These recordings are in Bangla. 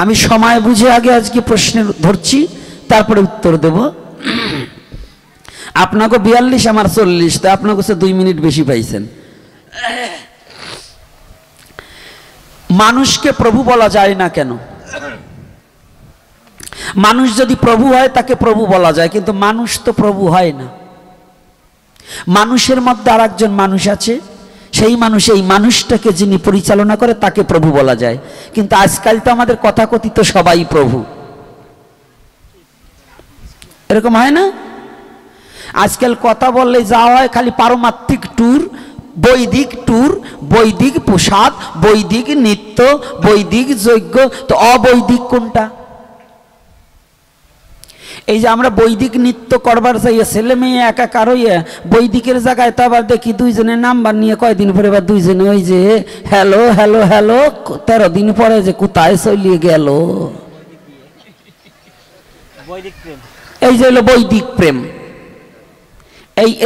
আমি সময় বুঝে আগে আজকে প্রশ্নের ধরছি, তারপরে উত্তর দেব। আপনাকে 42, আমার 40, তো আপনাকে 2 মিনিট বেশি পাইছেন। মানুষকে প্রভু বলা যায় না কেন? মানুষ যদি প্রভু হয় তাকে প্রভু বলা যায়, কিন্তু মানুষ তো প্রভু হয় না। মানুষের মধ্যে আর একজন মানুষ আছে, সেই মানুষ, এই মানুষটাকে যিনি পরিচালনা করে তাকে প্রভু বলা যায়। কিন্তু আজকাল তো আমাদের কথাকথিত সবাই প্রভু, এরকম হয় না? আজকাল কথা বললে যা হয় খালি পারমাত্মিক ট্যুর, বৈদিক ট্যুর, বৈদিক প্রসাদ, বৈদিক নৃত্য, বৈদিক যজ্ঞ। তো অবৈদিক কোনটা? এই যে আমরা বৈদিক নৃত্য করবার চাইয়া ছেলে মেয়ে একাকার হইয়া বৈদিকের জায়গায়, তো আবার দেখি দুইজনের নাম্বার নিয়ে কয়দিন পরে আবার দুইজনে ওই যে হ্যালো হ্যালো হ্যালো, 13 দিন পরে যে কোথায় চলিয়ে গেল। এই যে হলো বৈদিক প্রেম।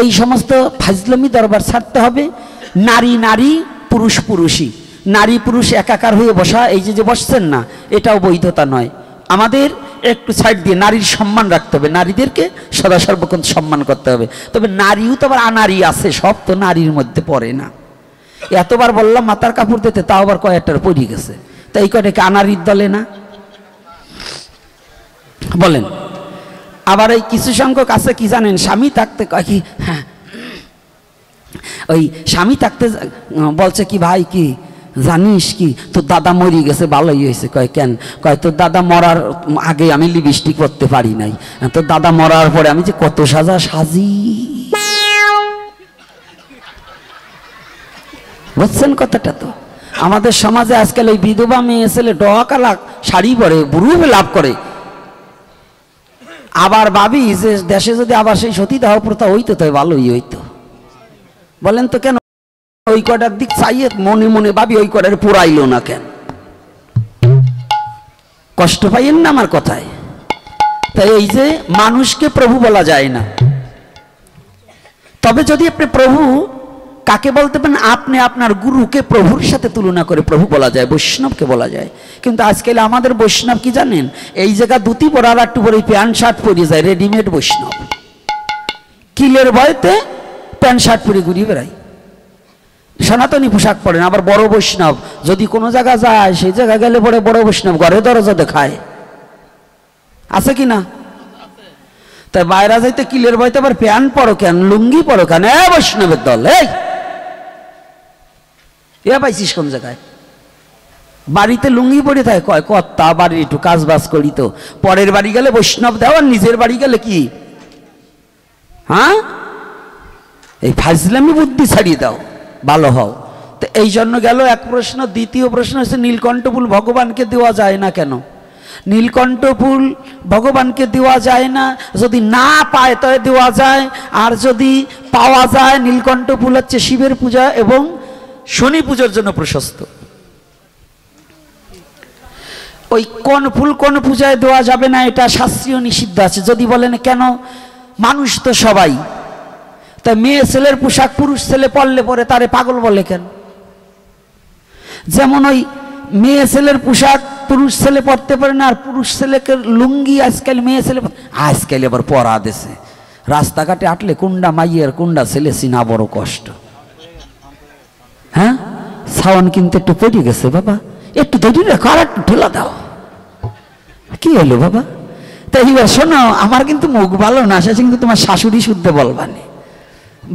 এই সমস্ত ফাজলামি দরবার ছাড়তে হবে। নারী নারী, পুরুষ পুরুষই, নারী পুরুষ একাকার হয়ে বসা, এই যে বসছেন না, এটাও বৈধতা নয়। আমাদের একটু সাইড দিয়ে নারীর সম্মান রাখতে হবে, নারীদেরকে সদা সর্বক্ষণ সম্মান করতে হবে। তবে নারীও তো আবার আনারী আছে, সব তো নারীর মধ্যে পড়ে না। এতবার বললাম মাথার কাপড় দিতে, তাও আবার কয়েকটার পড়ে গেছে। তো এই কয়টাকে আনারীর দলে না বলেন? আবার এই কিছু সংখ্যক আছে কি জানেন, স্বামী থাকতে কয় কি, হ্যাঁ ওই স্বামী থাকতে বলছে কি, ভাই কি জানিস কি তোর দাদা মরে গেছে, ভালোই হয়েছে। কয় কেন? কয় তোর দাদা মরার আগে আমি লিপস্টিক করতে পারি নাই, তোর দাদা মরার পরে আমি যে কত সাজি। বুঝছেন কথাটা? তো আমাদের সমাজে আজকাল এই বিধবা মেয়ে ছেলে ডকালা শাড়ি পরে, বুড়ু লাভ করে। আবার ভাবি যে দেশে যদি আবার সেই সতীদাহ প্রথা হইতো তাই ভালোই হইতো। বলেন তো কেন ওই কটার দিক চাইয়ে মনে মনে ভাবি ওই কটার পুরাইলো না কেন? কষ্ট পাইয়েন না আমার কথায়? তাই এই যে মানুষকে প্রভু বলা যায় না। তবে যদি আপনি প্রভু কাকে বলতে পারেন, আপনি আপনার গুরুকে প্রভুর সাথে তুলনা করে প্রভু বলা যায়, বৈষ্ণবকে বলা যায়। কিন্তু আজকাল আমাদের বৈষ্ণব কি জানেন, এই জায়গা ধুতি পরা আর একটু পরে প্যান্ট শার্ট পরে যায়, রেডিমেড বৈষ্ণব। কিলের ভয়তে প্যান্ট শার্ট পরে ঘুরিয়ে বেড়ায়, সনাতনী পোশাক পরেন। আবার বড় বৈষ্ণব যদি কোনো জায়গা যায়, সেই জায়গা গেলে পরে বড় বৈষ্ণব ঘরে দরজা দেখায়, আছে কি না? তাই বাইরে যাইতে কিলের ভয়তে আবার প্যান্ট পরো কেন, লুঙ্গি পরো কেন? বৈষ্ণবের দল এ পাইছিস কোন জায়গায়? বাড়িতে লুঙ্গি পরে থাকে, কয় কর্তা বাড়ির একটু কাজ বাজ করি, তো পরের বাড়ি গেলে বৈষ্ণব দেওয়া, নিজের বাড়ি গেলে কি? হ্যাঁ, এই ফাজলামি বুদ্ধি ছাড়িয়ে দাও, ভালো হও। তো এই জন্য গেল এক প্রশ্ন। দ্বিতীয় প্রশ্ন হচ্ছে নীলকণ্ঠ ফুল ভগবানকে দেওয়া যায় না কেন? নীলকণ্ঠ ফুল ভগবানকে দেওয়া যায় না, যদি না পায় তবে দেওয়া যায়, আর যদি পাওয়া যায়, নীলকণ্ঠ ফুল হচ্ছে শিবের পূজা এবং শনি পূজার জন্য প্রশস্ত। ওই কোন ফুল কোন পূজায় দেওয়া যাবে না এটা শাস্ত্রীয় নিষিদ্ধ আছে। যদি বলেন কেন, মানুষ তো সবাই, তাই মেয়ে ছেলের পোশাক পুরুষ ছেলে পরলে পরে তারে পাগল বলে কেন? যেমন ওই মেয়ে ছেলের পোশাক পুরুষ ছেলে পরতে পারে না, আর পুরুষ ছেলেকে লুঙ্গি আজকাল মেয়ে ছেলে, আজকাল আবার পরা দেশে রাস্তাঘাটে আটলে কোনটা মাইয়ের কোনটা ছেলে চিনা বড় কষ্ট। হ্যাঁ, সাউন্ড কিন্তু একটু পড়ে গেছে বাবা, একটু ধরি রাখো, আর একটু ঢোলা দাও। কি হলো বাবা? তাই এবার শোনো, আমার কিন্তু মুখ ভালো না, সে কিন্তু তোমার শাশুড়ি শুদ্ধ বলবানি,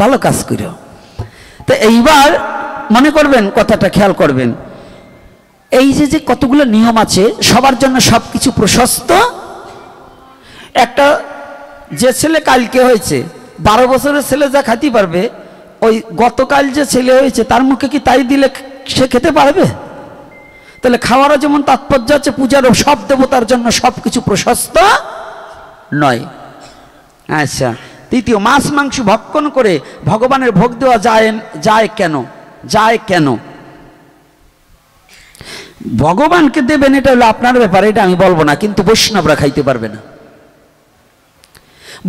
ভালো কাজ করো। তো এইবার মনে করবেন, কথাটা খেয়াল করবেন, এই যে কতগুলো নিয়ম আছে, সবার জন্য সবকিছু প্রশস্ত। একটা যে ছেলে কালকে হয়েছে, 12 বছরের ছেলে যা খাইতে পারবে, ওই গতকাল যে ছেলে হয়েছে তার মুখে কি তাই দিলে সে খেতে পারবে? তাহলে খাওয়ারও যেমন তাৎপর্য আছে, পূজারও সব দেবতার জন্য সবকিছু প্রশস্ত নয়। আচ্ছা, তৃতীয়, মাছ মাংস ভক্ষণ করে ভগবানের ভোগ দেওয়া যায় কেন? যায় কেন? ভগবানকে দেবেন এটা হলো আপনার ব্যাপার, এটা আমি বলবো না, কিন্তু বৈষ্ণবরা খাইতে পারবে না।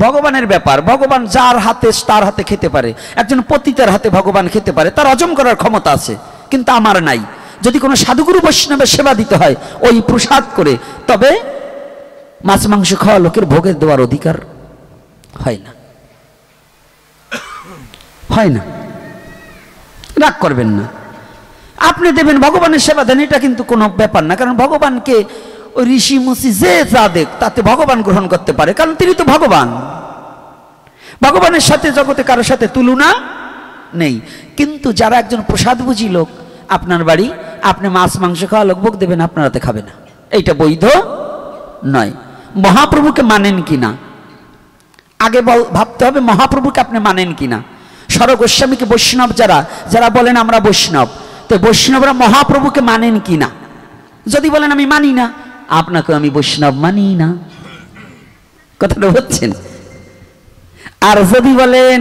ভগবানের ব্যাপার, ভগবান যার হাতে তার হাতে খেতে পারে। একজন পতিতার হাতে ভগবান খেতে পারে, তার হজম করার ক্ষমতা আছে, কিন্তু আমার নাই। যদি কোনো সাধুগুরু বৈষ্ণবের সেবা দিতে হয় ওই প্রসাদ করে, তবে মাছ মাংস খাওয়া লোকের ভোগে দেওয়ার অধিকার হয় না, হয় না। রাগ করবেন না, আপনি দেবেন, ভগবানের সেবা দেন, এটা কিন্তু কোনো ব্যাপার না। কারণ ভগবানকে ওই ঋষি মুষি যে যা দেখ তাতে ভগবান গ্রহণ করতে পারে, কারণ তিনি তো ভগবান। ভগবানের সাথে জগতে কারোর সাথে তুলনা নেই। কিন্তু যারা একজন প্রসাদ বুঝি লোক, আপনার বাড়ি, আপনি মাছ মাংস খাওয়া লোক ভোগ দেবেন, আপনার হাতে খাবে না, এইটা বৈধ নয়। মহাপ্রভুকে মানেন কিনা আগে ভাবতে হবে, মহাপ্রভুকে আপনি মানেন কিনা। সর গোস্বামীকে বৈষ্ণব যারা যারা বলেন আমরা বৈষ্ণব, তো বৈষ্ণবরা মহাপ্রভুকে মানেন কিনা। যদি বলেন আমি মানি না, আপনাকে আমি বৈষ্ণব মানি না, কথাটা বলছেন। আর যদি বলেন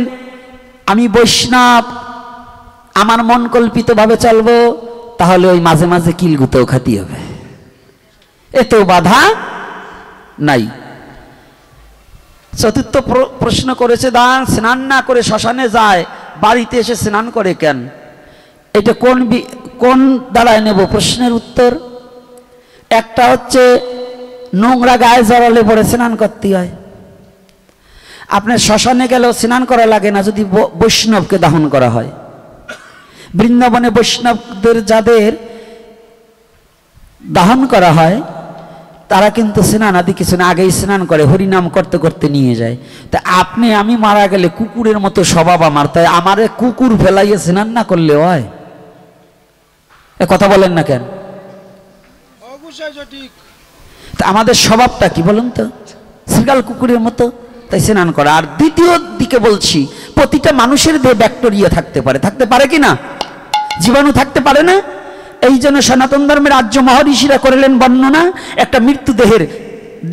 আমি বৈষ্ণব, আমার মন কল্পিত ভাবে চলবো, তাহলে ওই মাঝে মাঝে কিলগুতেও খাতি হবে, এতেও বাধা নাই। চতুর্থ প্রশ্ন করেছে, দান স্নান না করে শ্মশানে যায়, বাড়িতে এসে স্নান করে কেন? এটা কোন দ্বারায় নেব প্রশ্নের উত্তর? একটা হচ্ছে নোংরা গায়ে জড়ালে পরে স্নান করতে হয়। আপনার শ্মশানে গেলেও স্নান করা লাগে না যদি বৈষ্ণবকে দাহন করা হয়। বৃন্দাবনে বৈষ্ণবদের যাদের দাহন করা হয় তারা কিন্তু স্নান আদি কিছু না, আগেই স্নান করে, হরিনাম করতে করতে নিয়ে যায়। তা আপনি আমি মারা গেলে কুকুরের মতো স্বভাব আমার, তাই আমারে কুকুর ফেলাইয়ে স্নান না করলে হয়? এ কথা বলেন না কেন? তা আমাদের স্বভাবটা কি বলুন তো? শৃগাল কুকুরের মতো, তাই স্নান করা। আর দ্বিতীয় দিকে বলছি, প্রতিটা মানুষের দেহে ব্যাকটেরিয়া থাকতে পারে, থাকতে পারে কি না? জীবাণু থাকতে পারে না? এই জন্য সনাতন ধর্মের আর্য মহর্ষিরা করলেন বর্ণনা, একটা মৃত্যু দেহের,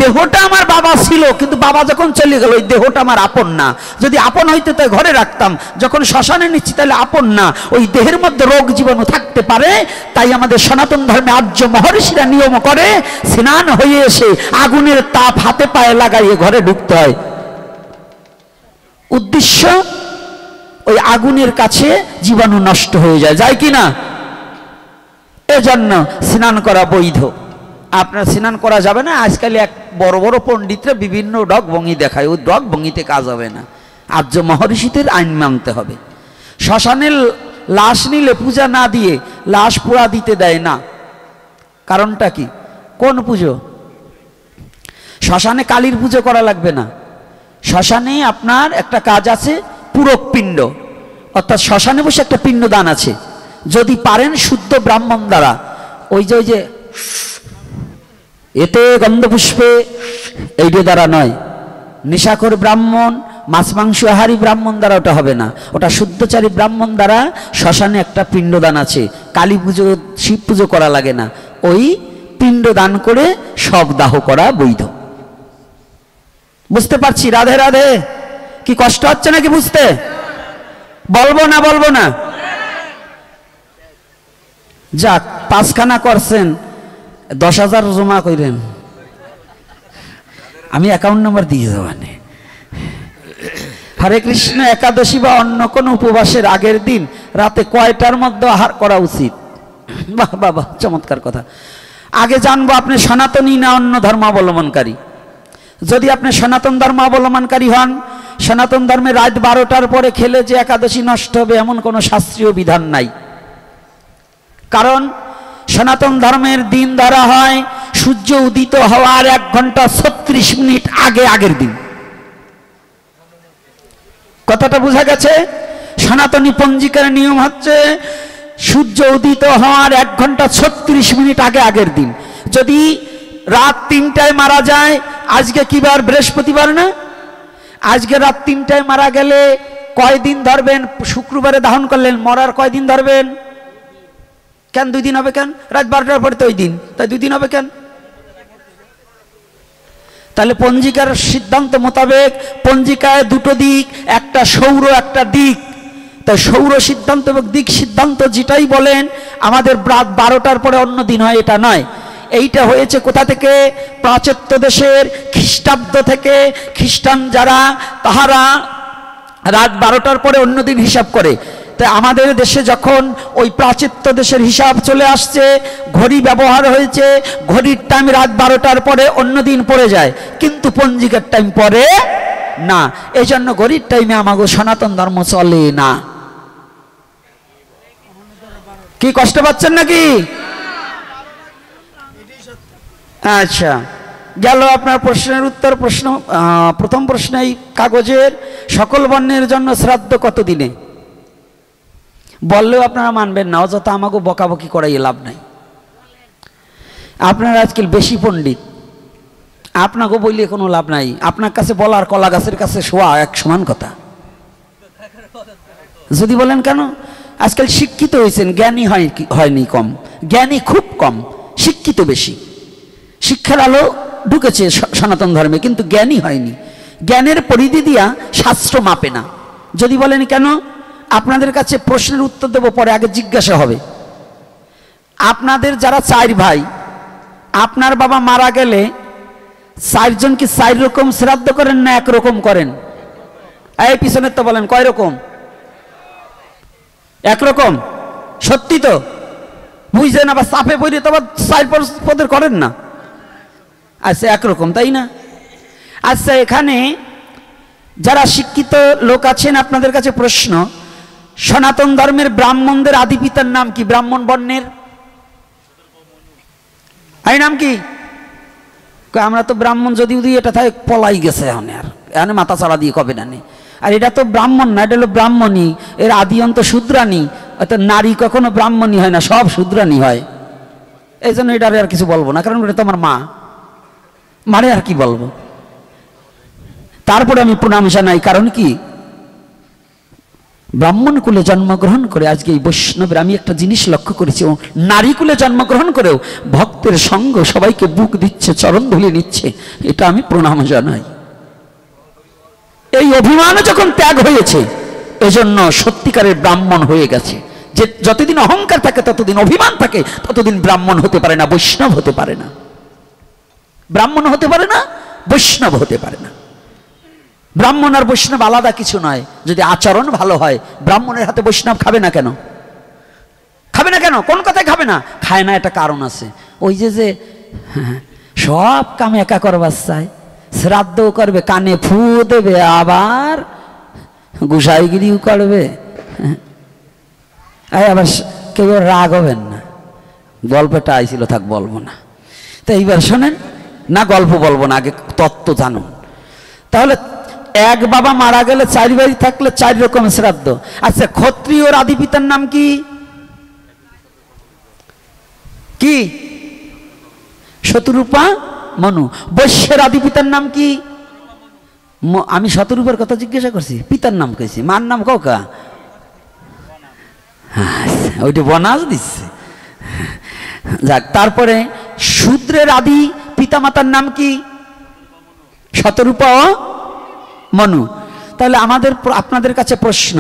দেহটা আমার বাবা ছিল, কিন্তু বাবা যখন চলে গেল ওই দেহটা আমার আপন না। যদি আপন হইতে তাই ঘরে রাখতাম, যখন শ্মশানে নিচ্ছি তাহলে আপন না, ওই দেহের মধ্যে রোগ জীবাণু থাকতে পারে। তাই আমাদের সনাতন ধর্মে আর্য মহর্ষিরা নিয়ম করে স্নান হয়ে এসে আগুনের তাপ হাতে পায়ে লাগাইয়ে ঘরে ঢুকতে হয়। উদ্দেশ্য ওই আগুনের কাছে জীবাণু নষ্ট হয়ে যায়, যায় কি না? এজন্য স্নান করা বৈধ। আপনার স্নান করা যাবে না। আজকাল এক বড় বড় পণ্ডিতরা বিভিন্ন ডগ ভঙ্গি দেখায়, ওই ডগ ভঙ্গিতে কাজ হবে না। আর্য মহর্ষিদের আইন মানতে হবে। শ্মশানের লাশ নিলে পূজা না দিয়ে লাশ পোড়া দিতে দেয় না। কারণটা কি? কোন পুজো? শ্মশানে কালীর পুজো করা লাগবে না। শ্মশানে আপনার একটা কাজ আছে, পূরক পিণ্ড, অর্থাৎ শ্মশানে বসে একটা পিণ্ডদান আছে। যদি পারেন শুদ্ধ ব্রাহ্মণ দ্বারা, ওই যে এতে গন্ধপুষ্পে এইটা দ্বারা নয়, নেশাখোর ব্রাহ্মণ, মাছ মাংস আহারী ব্রাহ্মণ দ্বারা ওটা হবে না। ওটা শুদ্ধচারী ব্রাহ্মণ দ্বারা শ্মশানে একটা পিণ্ডদান আছে। কালী পুজো শিব পুজো করা লাগে না, ওই পিণ্ডদান করে সব দাহ করা বৈধ। বুঝতে পারছি? রাধে রাধে। কি কষ্ট হচ্ছে নাকি বুঝতে? বলবো না বলবো না? যাক, 5খানা করছেন, 10,000 জমা করেন, আমি অ্যাকাউন্ট নাম্বার দিয়ে দেবানে। হরে কৃষ্ণ একাদশী বা অন্য কোনো উপবাসের আগের দিন রাতে কয়টার মধ্যে আহার করা উচিত? বাহ বাবা, চমৎকার কথা। আগে জানবো আপনি সনাতনী না অন্য ধর্মাবলম্বনকারী। যদি আপনি সনাতন ধর্ম অবলম্বনকারী হন, সনাতন ধর্মে রাত 12টার পরে খেলে যে একাদশী নষ্ট হবে এমন কোনো শাস্ত্রীয় বিধান নাই। কারণ সনাতন ধর্মের দিন ধরা হয় সূর্য উদিত হওয়ার 1 ঘন্টা 36 মিনিট আগে, আগের দিন। কথাটা বোঝা গেছে? সনাতনী পঞ্জিকার নিয়ম হচ্ছে সূর্য উদিত হওয়ার 1 ঘন্টা 36 মিনিট আগে, আগের দিন। যদি রাত 3টায় মারা যায়, আজকে কি বার? বৃহস্পতিবার না? আজকে রাত 3টায় মারা গেলে কয়দিন ধরবেন? শুক্রবারে দাহন করলেন, মরার কয়দিন ধরবেন? কেন 2 দিন হবে কেন? রাত 12টার পরে তো ওই দিন, তাই 2 দিন হবে কেন? তাহলে পঞ্জিকার সিদ্ধান্ত মোতাবেক পঞ্জিকায় 2টো দিক, একটা সৌর একটা দিক। তাই সৌর সিদ্ধান্ত এবং দিক সিদ্ধান্ত যেটাই বলেন, আমাদের রাত 12টার পরে অন্য দিন হয় এটা নয়। এইটা হয়েছে কোথা থেকে? প্রাচ্য দেশের খ্রিস্টাব্দ থেকে। খ্রিস্টান যারা তাহারা রাত 12টার পরে অন্য দিন হিসাব করে। তাই আমাদের দেশে যখন ওই প্রাচ্য দেশের হিসাব চলে আসছে, ঘড়ি ব্যবহার হয়েছে, ঘড়ির টাইম রাত 12টার পরে অন্য দিন পড়ে যায়, কিন্তু পঞ্জিকার টাইম পরে না। এই জন্য ঘড়ির টাইমে আমাগো সনাতন ধর্ম চলে না। কি কষ্ট পাচ্ছেন নাকি? আচ্ছা, গেল আপনার প্রশ্নের উত্তর। প্রথম প্রশ্ন, এই কাগজের সকল বর্ণের জন্য শ্রাদ্ধ কত দিনে? বললেও আপনারা মানবেন না, অযথা আমাকে বকাবকি করাই লাভ নাই। আপনারা আজকাল বেশি পণ্ডিত, আপনাকে বললে কোনো লাভ নাই। আপনার কাছে বলার কলা গাছের কাছে শোয়া এক সমান কথা। যদি বলেন কেন, আজকাল শিক্ষিত হয়েছেন, জ্ঞানী হয়নি কম, জ্ঞানী খুব কম, শিক্ষিত বেশি। শিক্ষার আলো ঢুকেছে সনাতন ধর্মে, কিন্তু জ্ঞানী হয়নি। জ্ঞানের পরিধি দিয়া শাস্ত্র মাপে না। যদি বলেন কেন, আপনাদের কাছে প্রশ্নের উত্তর দেব, পরে আগে জিজ্ঞাসা হবে। আপনাদের যারা 4 ভাই, আপনার বাবা মারা গেলে 4 জন কি 4 রকম শ্রাদ্ধ করেন না এক রকম করেন? এই পিছনের তো বলেন কয় রকম? একরকম। সত্যি তো? বুঝছেন? আবার চাপে পড়ে তো আবার 4 পদের করেন না। আচ্ছা, একরকম, তাই না? আচ্ছা, এখানে যারা শিক্ষিত লোক আছেন, আপনাদের কাছে প্রশ্ন, সনাতন ধর্মের ব্রাহ্মণদের আদি পিতার নাম কি? ব্রাহ্মণ বর্ণের এই নাম কি? আমরা তো ব্রাহ্মণ, যদি এটা থাকে পলাই গেছে, এখন মাথা চাড়া দিয়ে কবে না নেই। আর এটা তো ব্রাহ্মণ না, এটা হলো ব্রাহ্মণী, এর আদি অন্ত শূদ্রাণী। অর্থাৎ নারী কখনো ব্রাহ্মণী হয় না, সব শূদ্রাণী হয়। এই জন্য এটা আর কিছু বলবো না, কারণ এটা তো আমার মা, মারে আর কি বলবো। তারপরে আমি প্রণাম জানাই, কারণ কি, ব্রাহ্মণ কুলে জন্মগ্রহণ করে আজকে এই বৈষ্ণবের আমি একটা জিনিস লক্ষ্য করেছি, নারী কুলে জন্মগ্রহণ করেও ভক্তের সঙ্গ সবাইকে বুক দিচ্ছে, চরণ ধুলি নিচ্ছে, এটা আমি প্রণাম জানাই। এই অভিমান যখন ত্যাগ হয়েছে, এজন্য সত্যিকারের ব্রাহ্মণ হয়ে গেছে। যে যতদিন অহংকার থাকে, ততদিন অভিমান থাকে, ততদিন ব্রাহ্মণ হতে পারে না, বৈষ্ণব হতে পারে না। ব্রাহ্মণ হতে পারে না, বৈষ্ণব হতে পারে না। ব্রাহ্মণ আর বৈষ্ণব আলাদা কিছু নয়। যদি আচরণ ভালো হয়, ব্রাহ্মণের হাতে বৈষ্ণব খাবে না কেন? খাবে না কেন? কোন কথায় খাবে না? খায় না, একটা কারণ আছে। ওই যে সব কাম একা করবার চায়, শ্রাদ্ধও করবে, কানে ফু দেবে, আবার গুসাইগিরিও করবে। আবার কেউ রাগ হবেন না, গল্পটা আইছিল, থাক বলবো না। তো এইবার শোনেন না, গল্প বলবো না, আগে তত্ত্ব জানুন। তাহলে এক বাবা মারা গেলে 4 ভাই থাকলে 4 রকম শ্রাদ্ধ। আচ্ছা, ক্ষত্রিয়র আদি পিতার নাম কি? কি? শতরূপা মনু। বৈশ্যের আদি পিতার নাম কি? আমি শতরূপার কথা জিজ্ঞাসা করছি, পিতার নাম কইছি, মার নাম কৌকা? ওইটা বনাজ দিচ্ছে। যাক, তারপরে শূদ্রের আদি পিতামাতার নাম কি? শতরূপা ও মনু। তাহলে আপনাদের কাছে প্রশ্ন,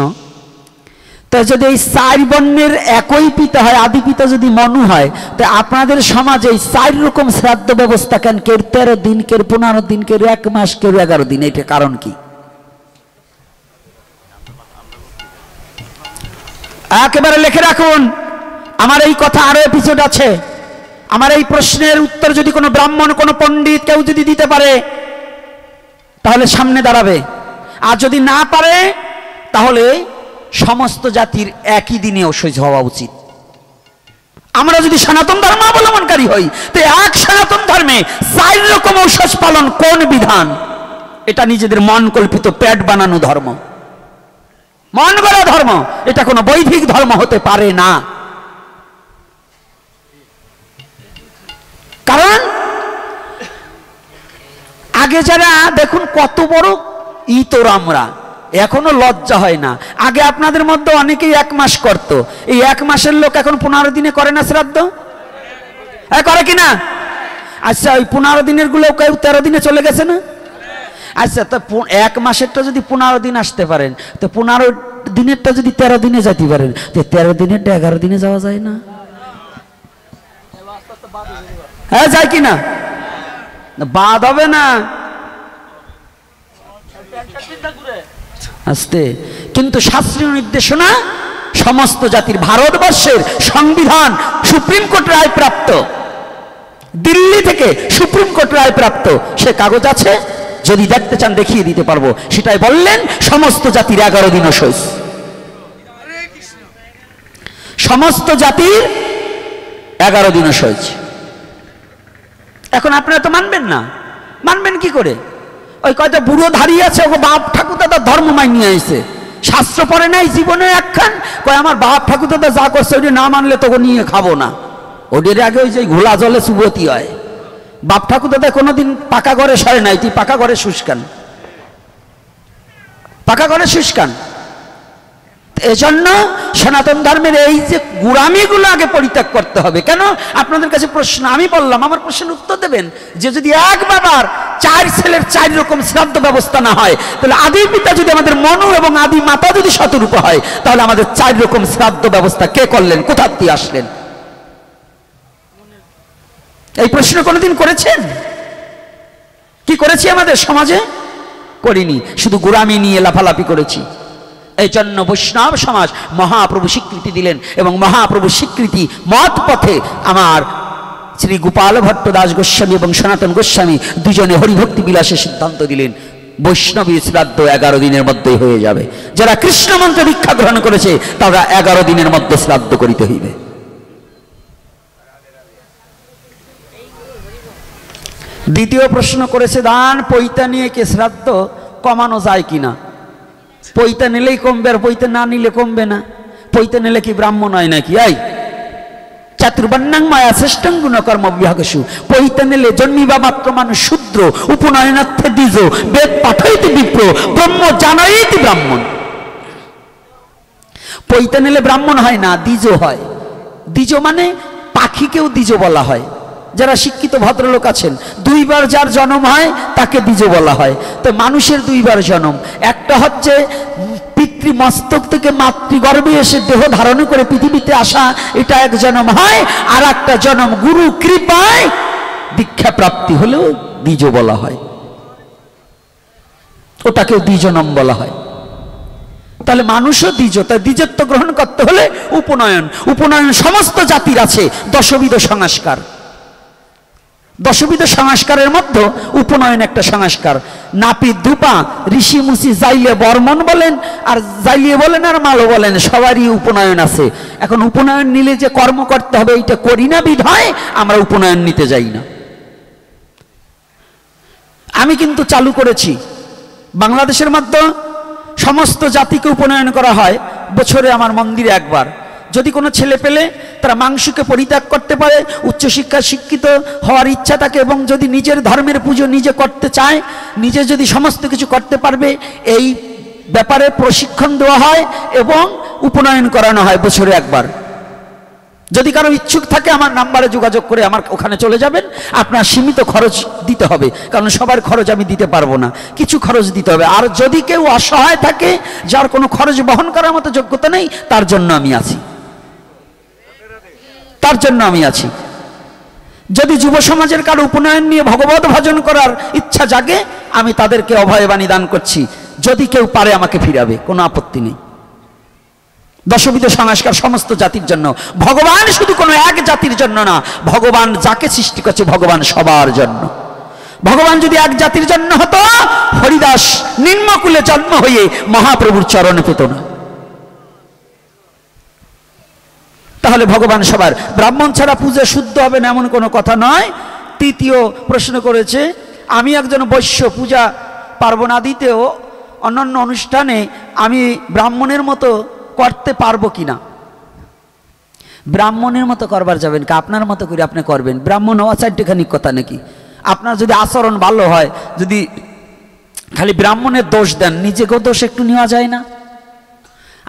তো যদি এই 4 বর্ণের একই পিতা হয়, আদি পিতা যদি মনু হয়, তো আপনাদের সমাজে এই 4 রকম শ্রাদ্ধ ব্যবস্থা কেন? কেউ 13 দিন, কেউ 15 দিন, কেউ 1 মাস, কেউ 11 দিন। এটা কারণ কি? একেবারে লিখে রাখুন, আমার এই কথা আরো এপিসোড আছে। আমার এই প্রশ্নের উত্তর যদি কোনো ব্রাহ্মণ, কোনো পণ্ডিত কেউ যদি দিতে পারে, তাহলে সামনে দাঁড়াবে। আর যদি না পারে, তাহলে সমস্ত জাতির একই দিনে অসহ্য হওয়া উচিত। আমরা যদি সনাতন ধর্ম অবলম্বনকারী হই, তো এক সনাতন ধর্মে 4 রকম ঔষধ পালন কোন বিধান? এটা নিজেদের মন কল্পিত পেট বানানো ধর্ম, মন গড়া ধর্ম। এটা কোনো বৈদিক ধর্ম হতে পারে না। কারণ আগে যারা দেখুন কত বড় ইতর, আমরা এখনো লজ্জা হয় না। আগে আপনাদের মধ্যে অনেকেই 1 মাস করত, এই 1 মাসের লোক এখন 15 দিনে করে না শ্রাদ্ধ? করে কিনা? আচ্ছা, ওই 15 দিনের গুলো কেউ 13 দিনে চলে গেছে না? আচ্ছা, তো 1 মাসেরটা যদি 15 দিন আসতে পারেন, তো 15 দিনেরটা যদি 13 দিনে যেতে পারেন, তো 13 দিনেরটা 11 দিনে যাওয়া যায় না? হ্যাঁ, যায় কিনা? বাদ হবে না, আস্তে। কিন্তু শাস্ত্রীয় নির্দেশনা সমস্ত জাতির, ভারতবর্ষের সংবিধান সুপ্রিম কোর্ট রায় প্রাপ্ত, দিল্লি থেকে সুপ্রিম কোর্ট রায় প্রাপ্ত সে কাগজ আছে, যদি দেখতে চান দেখিয়ে দিতে পারবো। সেটাই বললেন সমস্ত জাতির 11 দিন শৌচ, সমস্ত জাতির 11 দিন শৌচ। এখন আপনারা তো মানবেন না, মানবেন কি করে? ওই কয়টা বুড়ো ধারি আছে, ও বাপ ঠাকুর দাদা ধর্ম মাই নিয়ে আইছে, শাস্ত্র পড়ে নাই জীবনে একখান, কয় আমার বাপ ঠাকুর দাদা যা করছে ওইটা না মানলে তোকে নিয়ে খাবো না। ওদের আগে ওই যে ঘোলা জলে সুবতি হয়। বাপ ঠাকুর দাদা কোনোদিন পাকা ঘরে সরে নাই, তুই পাকা ঘরে শুষ্কান, পাকা ঘরে শুষ্কান। এজন্য সনাতন ধর্মের এই যে গুড়ামিগুলো আগে পরিত্যাগ করতে হবে। কেন? আপনাদের কাছে প্রশ্ন, আমি বললাম, আমার প্রশ্নের উত্তর দেবেন যে যদি এক বাবার 4 ছেলের 4 রকম শ্রাদ্ধ ব্যবস্থা না হয়, তাহলে আদি পিতা যদি আমাদের মনু এবং আদি মাতা যদি শতরূপ হয়, তাহলে আমাদের 4 রকম শ্রাদ্ধ ব্যবস্থা কে করলেন, কোথা দিয়ে আসলেন? এই প্রশ্ন কোনোদিন করেছেন? কি করেছি আমাদের সমাজে? করিনি, শুধু গোড়ামি নিয়ে লাফালাফি করেছি। এই জন্য বৈষ্ণব সমাজ মহাপ্রভু স্বীকৃতি দিলেন, এবং মহাপ্রভু স্বীকৃতি মত পথে আমার শ্রী গোপাল ভট্ট দাস গোস্বামী এবং সনাতন গোস্বামী দুজনে হরিভক্তি বিলাসের সিদ্ধান্ত দিলেন বৈষ্ণবী শ্রাদ্ধ 11 দিনের মধ্যেই হয়ে যাবে। যারা কৃষ্ণ মন্ত্র দীক্ষা গ্রহণ করেছে তারা 11 দিনের মধ্যে শ্রাদ্ধ করিতে হইবে। দ্বিতীয় প্রশ্ন করেছে, দান পৈতা নিয়ে কে শ্রাদ্ধ কমানো যায় কিনা? পৈতা নিলেই কমবে, আর পৈতা না নিলে কমবে না। পৈতা নিলে কি ব্রাহ্মণ হয় নাকি? এই চাতুর্বর্ণাং মায়া শ্রেষ্ঠং গুণকর্ম বিভাগসু, পৈতা নিলে জন্মিবা মাত্র মানুষ শূদ্র, উপনয়নার্থে দ্বিজ, বেদ পাঠইতে বিপ্র, ব্রহ্ম জানাইতে ব্রাহ্মণ। পৈতা নিলে ব্রাহ্মণ হয় না, দ্বিজ হয়। দ্বিজ মানে পাখিকেও দ্বিজ বলা হয়। যারা শিক্ষিত ভদ্রলোক আছেন, 2 বার যার জন্ম হয় তাকে দ্বিজ বলা হয়। তো মানুষের 2 বার জন্ম, একটা হচ্ছে পিতৃমস্তক থেকে মাতৃগর্ভে এসে দেহ ধারণ করে পৃথিবীতে আসা, এটা এক জন্ম হয়। আর একটা জন্ম গুরু কৃপায় দীক্ষা প্রাপ্তি হলেও দ্বিজ বলা হয়, ওটাকেও দ্বিজনম বলা হয়। তাহলে মানুষও দ্বিজ, তাই দ্বিজত্ব গ্রহণ করতে হলে উপনয়ন। উপনয়ন সমস্ত জাতির আছে 10বিধ সংস্কার। 10বিধ সংস্কারের মধ্যে উপনয়ন একটা সংস্কার। নাপি ধূপা ঋষি মুষি যাইলে বর্মন বলেন, আর যাইলে বলেন আর মালো বলেন, সবারই উপনয়ন আছে। এখন উপনয়ন নিলে যে কর্ম করতে হবে এইটা করি না বিধায় আমরা উপনয়ন নিতে যাই না। আমি কিন্তু চালু করেছি, বাংলাদেশের মধ্যে সমস্ত জাতিকে উপনয়ন করা হয় বছরে আমার মন্দিরে একবার। যদি কোনো ছেলে পেলে তারা মাংসকে পরিত্যাগ করতে পারে, উচ্চশিক্ষা শিক্ষিত হওয়ার ইচ্ছা থাকে, এবং যদি নিজের ধর্মের পুজো নিজে করতে চায়, নিজে যদি সমস্ত কিছু করতে পারবে, এই ব্যাপারে প্রশিক্ষণ দেওয়া হয় এবং উপনয়ন করানো হয় বছরে একবার। যদি কারো ইচ্ছুক থাকে আমার নাম্বারে যোগাযোগ করে আমার ওখানে চলে যাবেন। আপনার সীমিত খরচ দিতে হবে, কারণ সবার খরচ আমি দিতে পারবো না, কিছু খরচ দিতে হবে। আর যদি কেউ অসহায় থাকে, যার কোনো খরচ বহন করার মতো যোগ্যতা নেই, তার জন্য আমি আছি, তার জন্য আমি আছি। যদি যুব সমাজের কারো উপনয়ন নিয়ে ভগবত ভজন করার ইচ্ছা জাগে, আমি তাদেরকে অভয়বাণী দান করছি, যদি কেউ পারে আমাকে ফিরাবে, কোনো আপত্তি নেই। 10বিধ সংস্কার সমস্ত জাতির জন্য। ভগবান শুধু কোনো এক জাতির জন্য না, ভগবান যাকে সৃষ্টি করছে ভগবান সবার জন্য। ভগবান যদি এক জাতির জন্য হতো, হরিদাস নিম্নকুলে জন্ম হয়ে মহাপ্রভুর চরণে পেত না। তাহলে ভগবান সবার। ব্রাহ্মণ ছাড়া পূজা শুদ্ধ হবে না এমন কোনো কথা নয়। তৃতীয় প্রশ্ন করেছে, আমি একজন বৈশ্য, পূজা পার্বণ আদিতেও অন্যান্য অনুষ্ঠানে আমি ব্রাহ্মণের মতো করতে পারবো কিনা? ব্রাহ্মণের মতো করবার যাবেন কি? আপনার মতো করে আপনি করবেন। ব্রাহ্মণ হওয়া চারটেখানি কথা নাকি? আপনার যদি আচরণ ভালো হয়, যদি খালি ব্রাহ্মণের দোষ দেন, নিজেকেও দোষ একটু নেওয়া যায় না?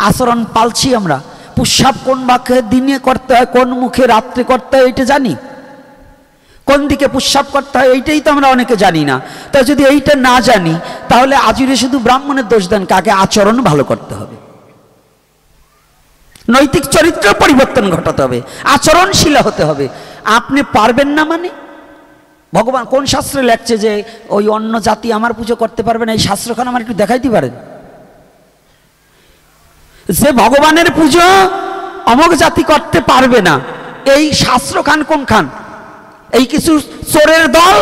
আচরণ পালছি আমরা। পুষ্যাপ কোন বাক্যে দিনে করতে হয়, কোন মুখে রাত্রে করতে হয় এইটা জানি, কোন দিকে পুষ্যাপ করতে হয় এইটাই তো আমরা অনেকে জানি না। তাই যদি এইটা না জানি, তাহলে আজুরে শুধু ব্রাহ্মণের দোষ দেন, কাকে? আচরণ ভালো করতে হবে, নৈতিক চরিত্র পরিবর্তন ঘটাতে হবে, আচরণশীল হতে হবে। আপনি পারবেন না মানে? ভগবান কোন শাস্ত্রে লেখছে যে ওই অন্য জাতি আমার পুজো করতে পারবে না? এই শাস্ত্রখান আমার একটু দেখাইতে পারেন? যে ভগবানের পুজো অমুক জাতি করতে পারবে না, এই শাস্ত্র খান কোন খান? এই কিছু চোরের দল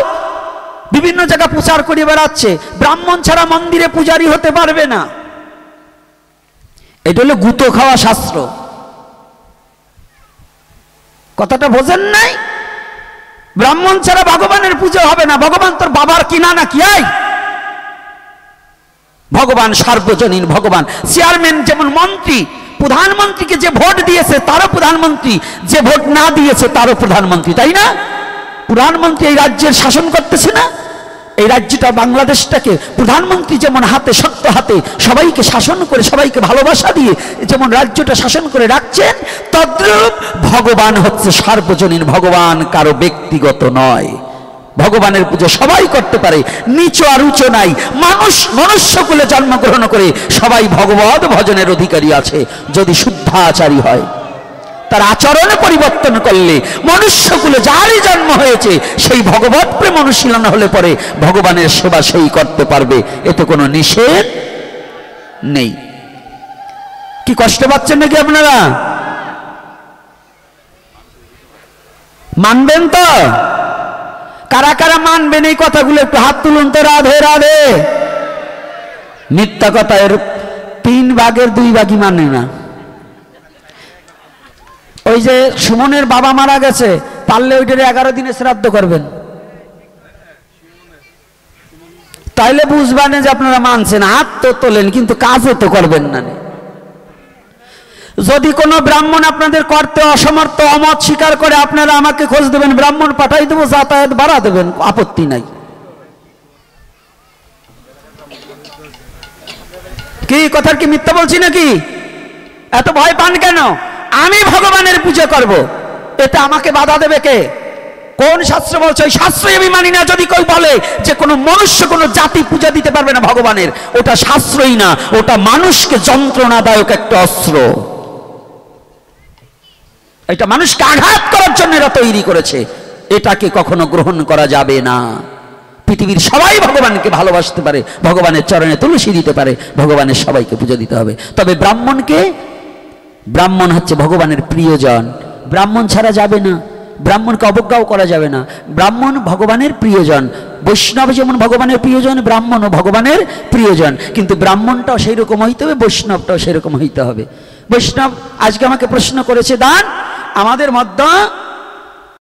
বিভিন্ন জায়গা প্রচার করে বেড়াচ্ছে, ব্রাহ্মণ ছাড়া মন্দিরে পূজারি হতে পারবে না। এটা হলো গুতো খাওয়া শাস্ত্র। কথাটা বোঝেন নাই? ব্রাহ্মণ ছাড়া ভগবানের পুজো হবে না। ভগবান তোর বাবার কিনা নাকি? ভগবান সার্বজনীন ভগবান। চেয়ারম্যান যেমন মন্ত্রী, প্রধানমন্ত্রীকে যে ভোট দিয়েছে তারও প্রধানমন্ত্রী, যে ভোট না দিয়েছে তারও প্রধানমন্ত্রী, তাই না? প্রধানমন্ত্রী এই রাজ্যের শাসন করতেছে না? এই রাজ্যটা বাংলাদেশটাকে প্রধানমন্ত্রী যেমন হাতে শক্ত হাতে সবাইকে শাসন করে, সবাইকে ভালোবাসা দিয়ে যেমন রাজ্যটা শাসন করে রাখছেন, তদ্রূপ ভগবান হচ্ছে সার্বজনীন ভগবান, কারো ব্যক্তিগত নয়। ভগবানের পুজো সবাই করতে পারে, নিচু আর উঁচু নাই। মানুষ মনুষ্যকুলে জন্মগ্রহণ করে সবাই ভগবত ভজনের অধিকারী আছে, যদি শুদ্ধাচারী হয়। তার আচরণ পরিবর্তন করলে মনুষ্যকুলে যারই জন্ম হয়েছে সেই ভগবত প্রেম অনুশীলন হলে পরে ভগবানের সেবা সেই করতে পারবে, এতে কোনো নিষেধ নেই। কি কষ্ট পাচ্ছেন নাকি আপনারা? মানবেন তো? কারা কারা মানবেন এই কথাগুলো একটু হাত তুলুন তো। রাধে রাধে। মিথ্যা কথা, এর 3 ভাগের 2 ভাগই মানে না। ওই যে সুমনের বাবা মারা গেছে, পারলে ওইটারে 11 দিনে শ্রাদ্ধ করবেন, তাইলে বুঝবেন যে আপনারা মানছেন। হাত তো তোলেন কিন্তু কাজে তো করবেন না। যদি কোনো ব্রাহ্মণ আপনাদের করতে অসমর্থ, অমত স্বীকার করে, আপনারা আমাকে খোঁজ দেবেন, ব্রাহ্মণ পাঠাই দেবো, যাতায়াত বাড়া দেবেন, আপত্তি নাই। কি কথার কি মিথ্যা বলছি নাকি? এত ভয় পান কেন? আমি ভগবানের পূজা করব, এটা আমাকে বাধা দেবে কে? কোন শাস্ত্র বলছে? ওই শাস্ত্রই আমি মানি না। যদি কেউ বলে যে কোনো মনুষ্য কোনো জাতি পূজা দিতে পারবে না ভগবানের, ওটা শাস্ত্রই না, ওটা মানুষকে যন্ত্রণাদায়ক একটা অস্ত্র। এটা মানুষকে আঘাত করার জন্য এরা তৈরি করেছে, এটাকে কখনো গ্রহণ করা যাবে না। পৃথিবীর সবাই ভগবানকে ভালোবাসতে পারে, ভগবানের চরণে তুলসী দিতে পারে, ভগবানের সবাইকে পুজো দিতে হবে। তবে ব্রাহ্মণকে, ব্রাহ্মণ হচ্ছে ভগবানের প্রিয়জন, ব্রাহ্মণ ছাড়া যাবে না। ব্রাহ্মণকে অবজ্ঞাও করা যাবে না। ব্রাহ্মণ ভগবানের প্রিয়জন। বৈষ্ণব যেমন ভগবানের প্রিয়জন, ব্রাহ্মণও ভগবানের প্রিয়জন। কিন্তু ব্রাহ্মণটাও সেই রকম হইতে হবে, বৈষ্ণবটাও সেই রকম হইতে হবে। বৈষ্ণব আজকে আমাকে প্রশ্ন করেছে, দান আমাদের মধ্যে